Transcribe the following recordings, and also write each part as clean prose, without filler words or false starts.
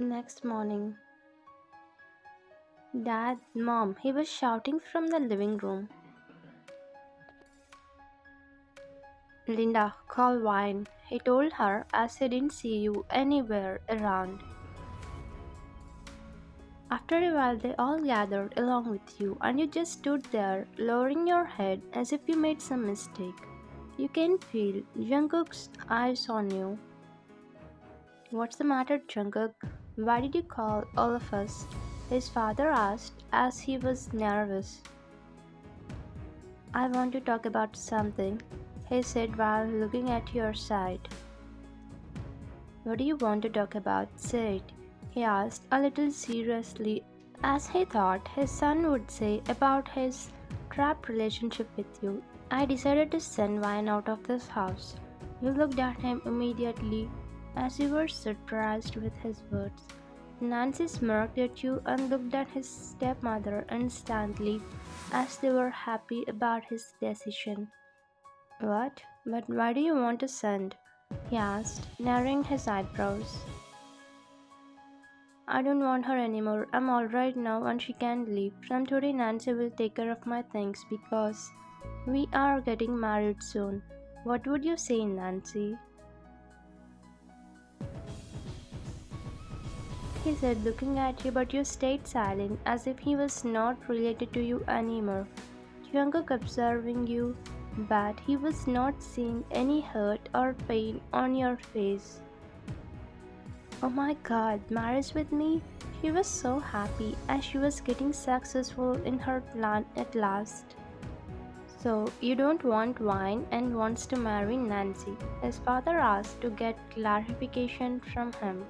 Next morning, Dad, Mom, he was shouting from the living room. Linda, call wine. He told her as he didn't see you anywhere around. After a while, they all gathered along with you, and you just stood there, lowering your head as if you made some mistake. You can feel Jungkook's eyes on you. What's the matter, Jungkook? Why did you call all of us? His father asked as he was nervous. I want to talk about something, he said while looking at your side. What do you want to talk about? Say it, he asked a little seriously, as he thought his son would say about his trapped relationship with you. I decided to send Wine out of this house. You looked at him immediately as you were surprised with his words. Nancy smirked at you and looked at his stepmother instantly as they were happy about his decision. What? But why do you want to send? He asked, narrowing his eyebrows. I don't want her anymore. I'm alright now and she can leave. From today, Nancy will take care of my things because we are getting married soon. What would you say, Nancy? He said, looking at you, but you stayed silent as if he was not related to you anymore. Jungkook observing you, but he was not seeing any hurt or pain on your face. Oh my god, marriage with me? She was so happy as she was getting successful in her plan at last. So, you don't want Wine and wants to marry Nancy? His father asked to get clarification from him.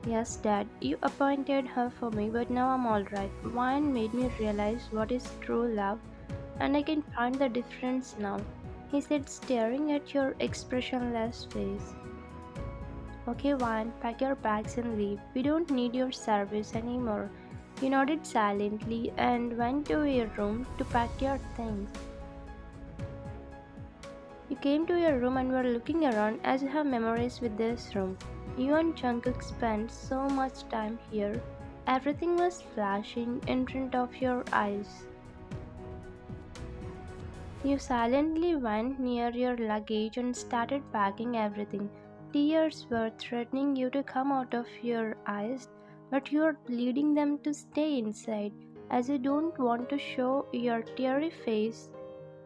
Yes, Dad, you appointed her for me, but now I'm alright. Wine made me realize what is true love, and I can find the difference now, he said, staring at your expressionless face. Okay, Wine, pack your bags and leave. We don't need your service anymore. You nodded silently and went to your room to pack your things. You came to your room and were looking around as you have memories with this room. You and Jungkook spent so much time here. Everything was flashing in front of your eyes. You silently went near your luggage and started packing everything. Tears were threatening you to come out of your eyes, but you are pleading them to stay inside as you don't want to show your teary face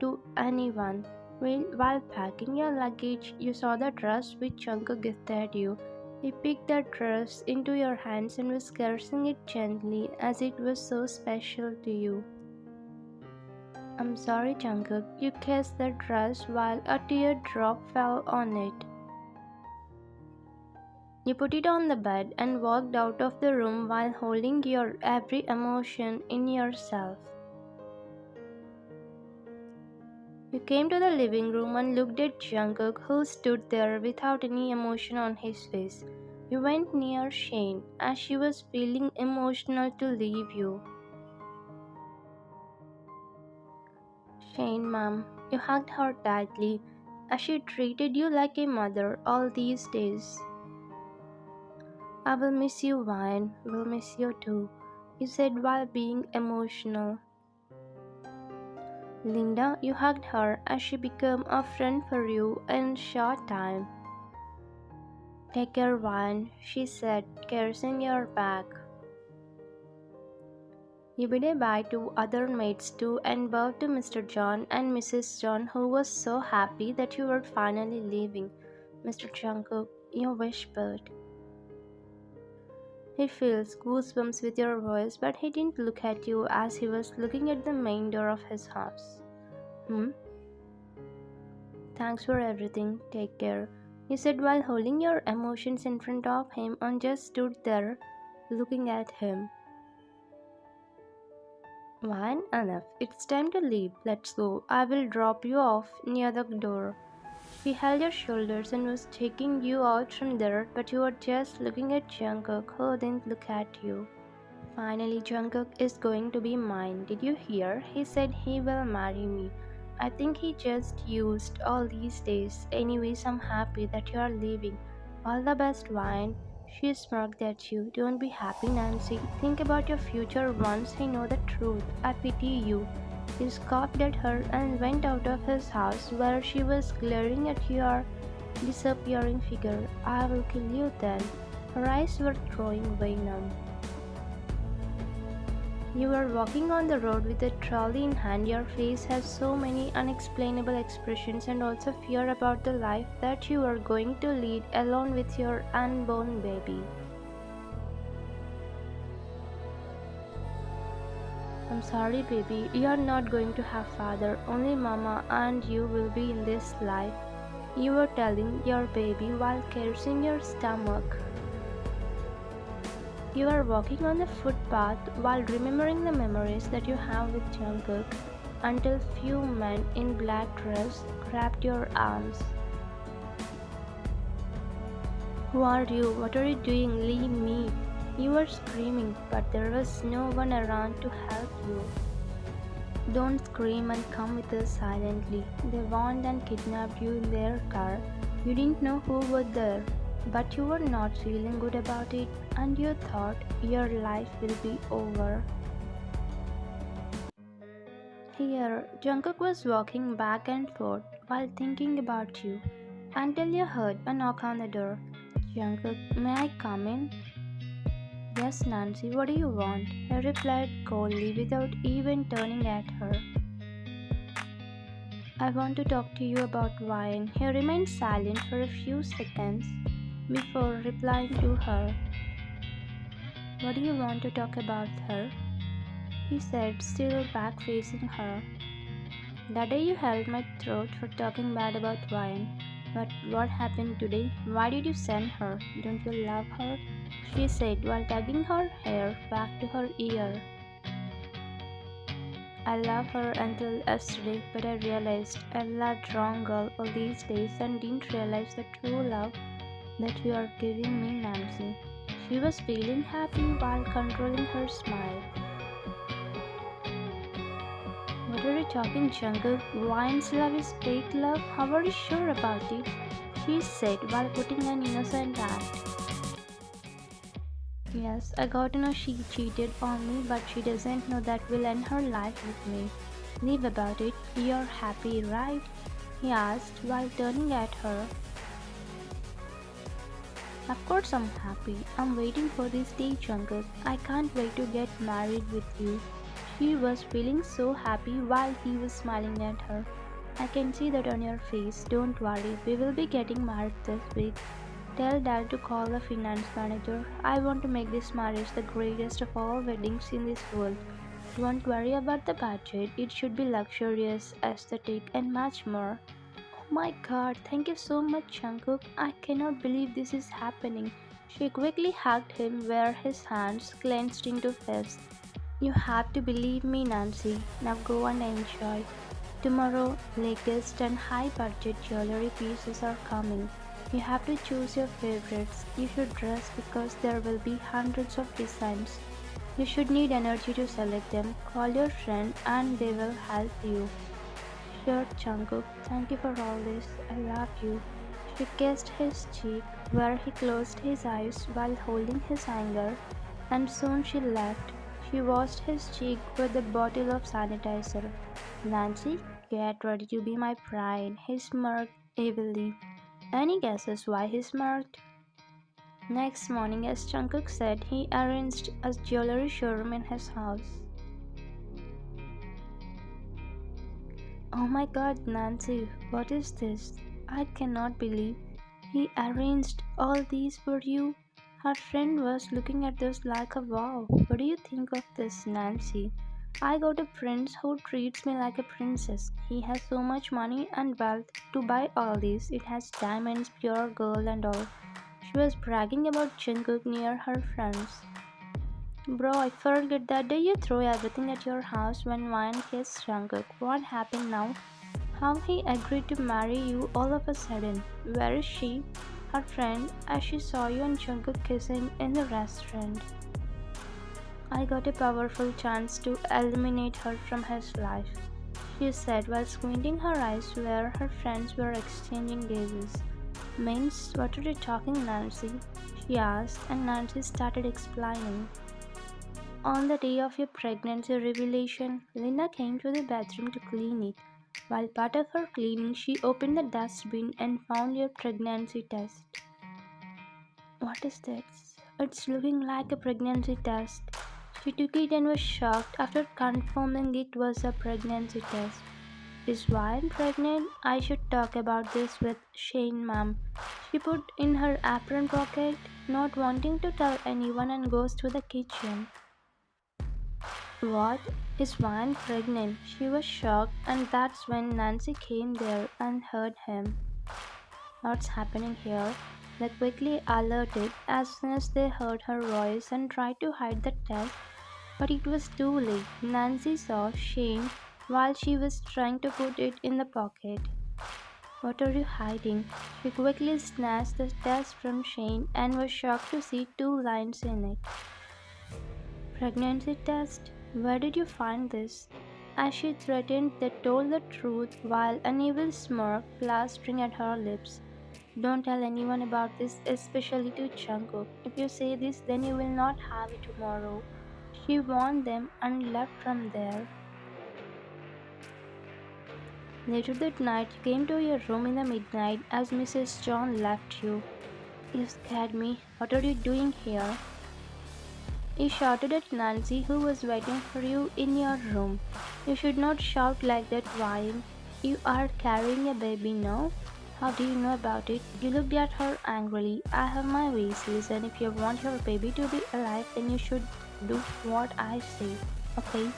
to anyone. While packing your luggage, you saw the dress which Jungkook gifted you. He picked the dress into your hands and was caressing it gently as it was so special to you. I'm sorry, Jungkook. You kissed the dress while a teardrop fell on it. You put it on the bed and walked out of the room while holding your every emotion in yourself. You came to the living room and looked at Jungkook, who stood there without any emotion on his face. You went near Shane as she was feeling emotional to leave you. Shane, Mom, you hugged her tightly as she treated you like a mother all these days. I will miss you, Wine. Will miss you too, you said while being emotional. Linda, you hugged her as she became a friend for you in short time. Take care, Wine, she said, caressing your back. You bid a bye to other maids too and bowed to Mr. John and Mrs. John, who was so happy that you were finally leaving. Mr. Jungkook, you whispered. He feels goosebumps with your voice, but he didn't look at you as he was looking at the main door of his house. Thanks for everything. Take care, he said while holding your emotions in front of him and just stood there looking at him. Wine, enough. It's time to leave. Let's go. I will drop you off near the door. He held your shoulders and was taking you out from there, but you were just looking at Jungkook, who didn't look at you. Finally, Jungkook is going to be mine. Did you hear? He said he will marry me. I think he just used all these days. Anyways, I'm happy that you are leaving. All the best, Wine. She smirked at you. Don't be happy, Nancy. Think about your future once he know the truth. I pity you. He scoffed at her and went out of his house where she was glaring at your disappearing figure. I will kill you then. Her eyes were throwing venom. You were walking on the road with a trolley in hand. Your face has so many unexplainable expressions and also fear about the life that you are going to lead alone with your unborn baby. I'm sorry, baby. You are not going to have father. Only mama and you will be in this life. You were telling your baby while caressing your stomach. You are walking on the footpath while remembering the memories that you have with Jungkook until few men in black dress grabbed your arms. Who are you? What are you doing? Leave me! You were screaming, but there was no one around to help you. Don't scream and come with us silently. They warned and kidnapped you in their car. You didn't know who was there, but you were not feeling good about it, and you thought your life will be over. Here, Jungkook was walking back and forth while thinking about you until you heard a knock on the door. Jungkook, may I come in? Yes, Nancy, what do you want? He replied coldly without even turning at her. I want to talk to you about wine. He remained silent for a few seconds before replying to her. What do you want to talk about her? He said, still back facing her. That day you held my throat for talking bad about wine. But what happened today? Why did you send her? Don't you love her? She said while tugging her hair back to her ear. I love her until yesterday, but I realized I loved wrong girl all these days and didn't realize the true love that you are giving me, Nancy. She was feeling happy while controlling her smile. What are you talking, Jungkook? Wine's love is fake love? How are you sure about it? She said while putting an innocent act. Yes, I got to know she cheated on me, but she doesn't know that will end her life with me. Leave about it. You're happy, right? He asked while turning at her. Of course I'm happy. I'm waiting for this day, Jungkook. I can't wait to get married with you. She was feeling so happy while he was smiling at her. I can see that on your face. Don't worry, we will be getting married this week. Tell Dad to call the finance manager. I want to make this marriage the greatest of all weddings in this world. Don't worry about the budget. It should be luxurious, aesthetic, and much more. Oh my god, thank you so much, Jungkook. I cannot believe this is happening. She quickly hugged him where his hands clenched into fists. You have to believe me, Nancy. Now go and enjoy. Tomorrow, latest and high budget jewelry pieces are coming. You have to choose your favorites. You should dress because there will be hundreds of designs. You should need energy to select them. Call your friend and they will help you. Sure, Jungkook. Thank you for all this. I love you. She kissed his cheek where he closed his eyes while holding his anger, and soon she left. She washed his cheek with a bottle of sanitizer. Nancy, get ready to be my bride. He smirked evilly. Any guesses why he smirked? Next morning, as Jungkook said, he arranged a jewelry showroom in his house. Oh my god, Nancy, what is this? I cannot believe he arranged all these for you. Her friend was looking at this like a wow. What do you think of this, Nancy? I got a prince who treats me like a princess. He has so much money and wealth to buy all these. It has diamonds, pure gold, and all. She was bragging about Jungkook near her friends. Bro, I forget that day you threw everything at your house when Wine kissed Jungkook. What happened now? How he agreed to marry you all of a sudden. Where is she? Her friend, as she saw you and Jungkook kissing in the restaurant. I got a powerful chance to eliminate her from his life, she said while squinting her eyes where her friends were exchanging gazes. Means, what are you talking, Nancy? she asked, and Nancy started explaining. On the day of your pregnancy revelation, Linda came to the bathroom to clean it. While part of her cleaning, she opened the dustbin and found your pregnancy test. What is this? It's looking like a pregnancy test. She took it and was shocked after confirming it was a pregnancy test. Is Ryan pregnant? I should talk about this with Shane, ma'am. She put in her apron pocket, not wanting to tell anyone, and goes to the kitchen. What? Is Van pregnant? She was shocked, and that's when Nancy came there and heard him. What's happening here? They quickly alerted as soon as they heard her voice and tried to hide the test, but it was too late. Nancy saw Shane while she was trying to put it in the pocket. What are you hiding? She quickly snatched the test from Shane and was shocked to see two lines in it. Pregnancy test? Where did you find this? As she threatened, they told the truth while an evil smirk plastering at her lips. Don't tell anyone about this, especially to Jungkook. If you say this, then you will not have it tomorrow. She warned them and left from there. Later that night, you came to your room in the midnight as Mrs. John left you. You scared me. What are you doing here? He shouted at Nancy, who was waiting for you in your room. You should not shout like that, Ryan. You are carrying a baby now? How do you know about it? You looked at her angrily. I have my ways. Listen, if you want your baby to be alive, then you should do what I say. Okay?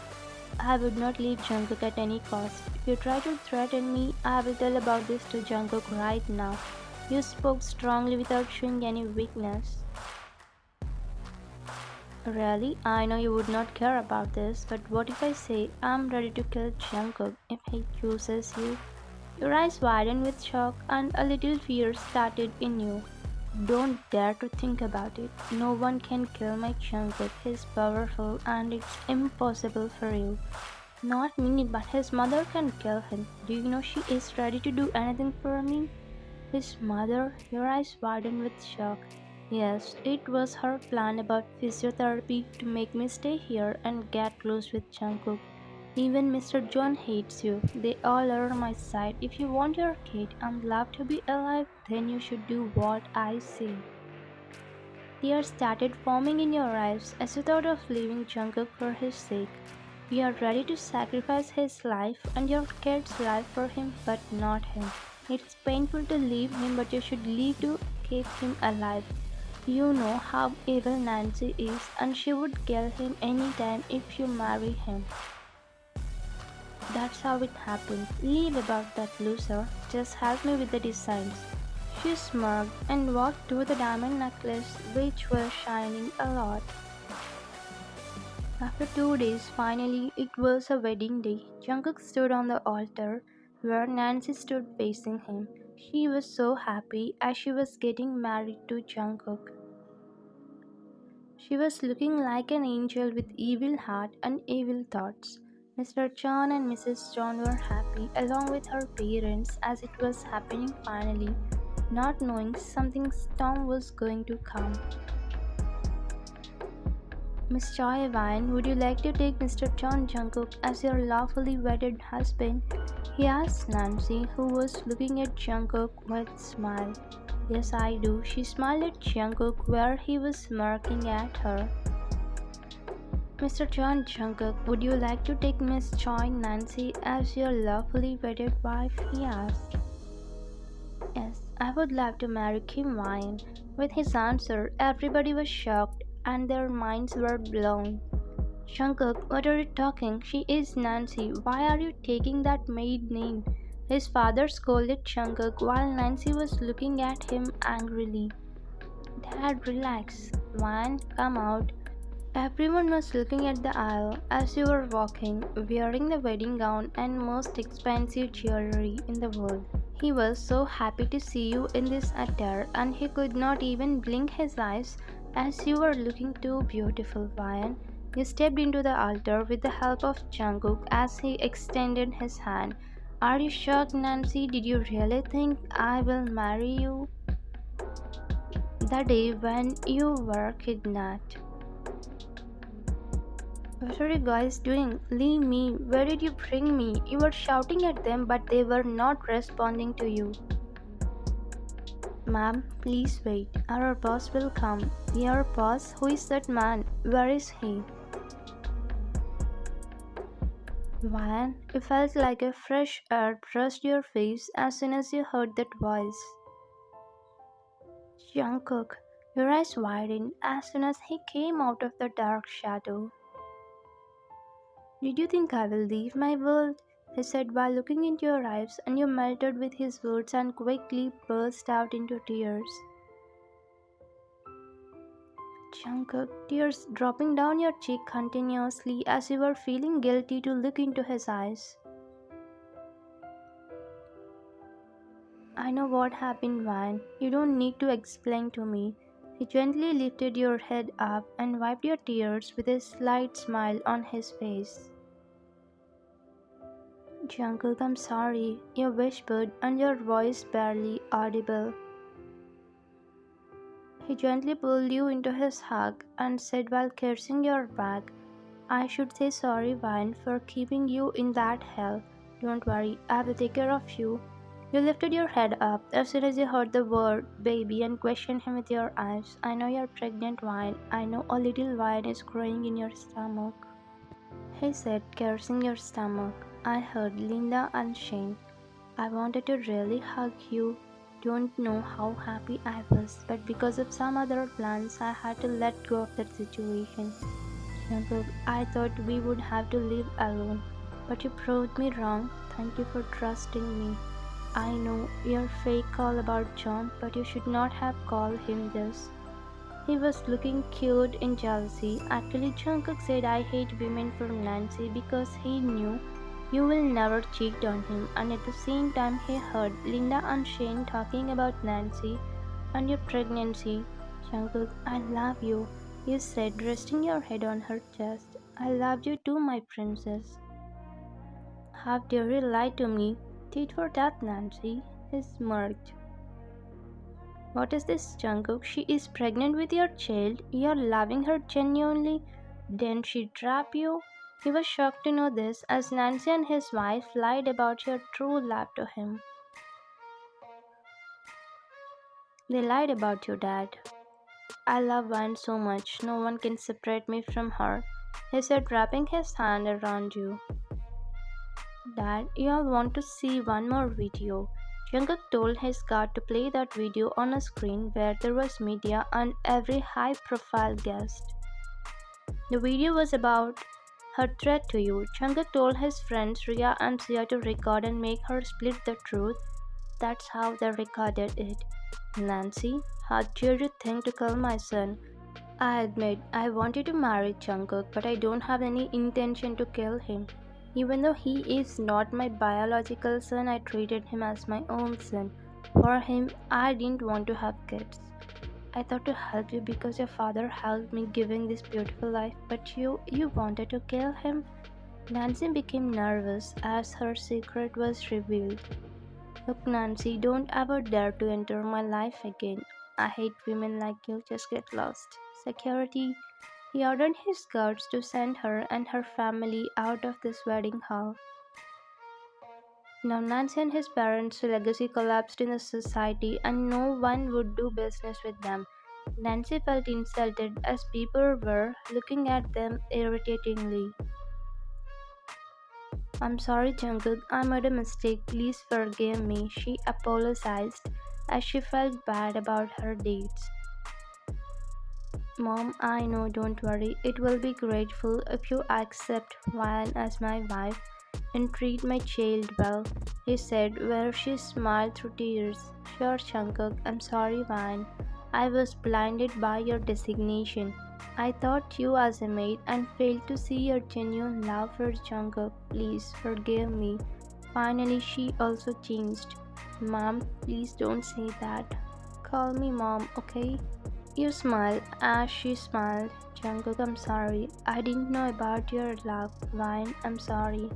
I would not leave Jungkook at any cost. If you try to threaten me, I will tell about this to Jungkook right now. You spoke strongly without showing any weakness. Really? I know you would not care about this, but what if I say I'm ready to kill Jungkook if he chooses you? Your eyes widened with shock and a little fear started in you. Don't dare to think about it. No one can kill my Jungkook. He's powerful and it's impossible for you. Not me, but his mother can kill him. Do you know she is ready to do anything for me? His mother? Your eyes widened with shock. Yes, it was her plan about physiotherapy to make me stay here and get close with Jungkook. Even Mr. John hates you. They all are on my side. If you want your kid and love to be alive, then you should do what I say. Tears started forming in your eyes as you thought of leaving Jungkook for his sake. You are ready to sacrifice his life and your kid's life for him, but not him. It's painful to leave him, but you should leave to keep him alive. You know how evil Nancy is, and she would kill him anytime if you marry him. That's how it happened. Leave about that loser. Just help me with the designs. She smirked and walked to the diamond necklace, which was shining a lot. After 2 days, finally, it was a wedding day. Jungkook stood on the altar, where Nancy stood facing him. She was so happy as she was getting married to Jungkook. She was looking like an angel with evil heart and evil thoughts. Mr. John and Mrs. John were happy along with her parents as it was happening finally, not knowing something storm was going to come. Miss Choi Vine, would you like to take Mr. John Jungkook as your lawfully wedded husband? He asked Nancy, who was looking at Jungkook with a smile. Yes, I do. She smiled at Jungkook where he was smirking at her. Mr. John Jungkook, would you like to take Miss Choi Nancy as your lawfully wedded wife? He asked. Yes, I would love to marry Kim Ryan. With his answer, everybody was shocked and their minds were blown. Jungkook, what are you talking? She is Nancy. Why are you taking that maid name? His father scolded Jungkook while Nancy was looking at him angrily. Dad, relax. Ryan, come out. Everyone was looking at the aisle as you were walking, wearing the wedding gown and most expensive jewelry in the world. He was so happy to see you in this attire and he could not even blink his eyes as you were looking too beautiful, Ryan. You stepped into the altar with the help of Jungkook as he extended his hand. Are you shocked, Nancy? Did you really think I will marry you? The day when you were kidnapped. What are you guys doing? Leave me. Where did you bring me? You were shouting at them, but they were not responding to you. Ma'am, please wait. Our boss will come. Your boss? Who is that man? Where is he? Van, it felt like a fresh air brushed your face as soon as you heard that voice. Jungkook, your eyes widened as soon as he came out of the dark shadow. Did you think I will leave my world? He said while looking into your eyes, and you melted with his words and quickly burst out into tears. Jungkook, tears dropping down your cheek continuously as you were feeling guilty to look into his eyes. I know what happened, Van. You don't need to explain to me. He gently lifted your head up and wiped your tears with a slight smile on his face. Jungkook, I'm sorry, you whispered, and your voice barely audible. He gently pulled you into his hug and said while kissing your back, I should say sorry, Vine, for keeping you in that hell. Don't worry, I will take care of you. You lifted your head up as soon as you heard the word baby and questioned him with your eyes. I know you're pregnant, Vine. I know a little vine is growing in your stomach. He said, caressing your stomach. I heard Linda and Shane. I wanted to really hug you. Don't know how happy I was, but because of some other plans, I had to let go of that situation. Jungkook, I thought we would have to live alone, but you proved me wrong. Thank you for trusting me. I know your fake call about John, but you should not have called him this. He was looking cute in jealousy. Actually, Jungkook said I hate women for Nancy because he knew you will never cheat on him, and at the same time he heard Linda and Shane talking about Nancy and your pregnancy. Jungkook, I love you, you said, resting your head on her chest. I loved you too, my princess. How dare you lie to me? Tit for tat, Nancy. He smirked. What is this, Jungkook? She is pregnant with your child. You're loving her genuinely. Didn't she trap you? He was shocked to know this, as Nancy and his wife lied about your true love to him. They lied about your dad. I love Vine so much, no one can separate me from her. He said, wrapping his hand around you. Dad, you all want to see one more video. Jungkook told his guard to play that video on a screen where there was media and every high profile guest. The video was about her threat to you. Jungkook told his friends Ria and Sia to record and make her split the truth. That's how they recorded it. Nancy, how dare you think to kill my son? I admit I wanted to marry Jungkook, but I don't have any intention to kill him. Even though he is not my biological son, I treated him as my own son. For him, I didn't want to have kids. I thought to help you because your father helped me giving this beautiful life, but you wanted to kill him? Nancy became nervous as her secret was revealed. Look, Nancy, don't ever dare to enter my life again. I hate women like you, just get lost. Security. He ordered his guards to send her and her family out of this wedding hall. Now Nancy and his parents' legacy collapsed in the society and no one would do business with them. Nancy felt insulted as people were looking at them irritatingly. I'm sorry, Jungkook, I made a mistake. Please forgive me, she apologized as she felt bad about her deeds. Mom, I know, don't worry. It will be grateful if you accept Van as my wife and treat my child well, he said, where she smiled through tears. Sure, Jungkook, I'm sorry, Van. I was blinded by your designation. I thought you as a maid and failed to see your genuine love for Jungkook. Please forgive me. Finally, she also changed. Mom, please don't say that. Call me Mom, okay? You smiled as she smiled. Jungkook, I'm sorry. I didn't know about your love. Vine, I'm sorry.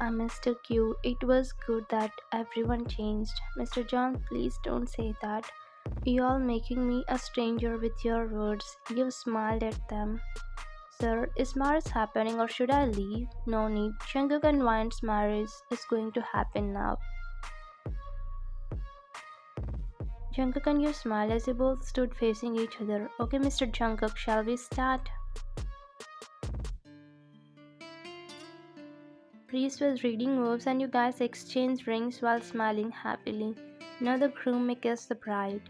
I mistook you. It was good that everyone changed. Mr. John, please don't say that. You all making me a stranger with your words. You smiled at them. Sir, is marriage happening or should I leave? No need. Jungkook and Wine's marriage is going to happen now. Jungkook and you smiled as you both stood facing each other. Okay, Mr. Jungkook, shall we start? Priest was reading verbs and you guys exchanged rings while smiling happily. Now the groom may kiss the bride.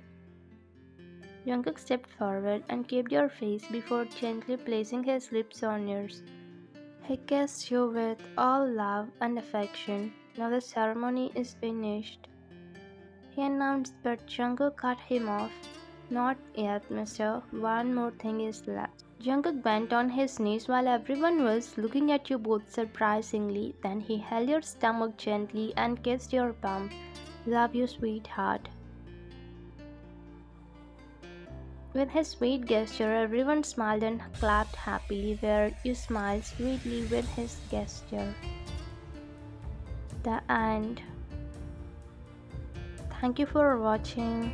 Jungkook stepped forward and kept your face before gently placing his lips on yours. He kissed you with all love and affection. Now the ceremony is finished. He announced, but Jungkook cut him off. Not yet, mister. One more thing is left. Jungkook bent on his knees while everyone was looking at you both surprisingly. Then he held your stomach gently and kissed your bum. Love you, sweetheart. With his sweet gesture, everyone smiled and clapped happily, where you smiled sweetly with his gesture. The end. Thank you for watching.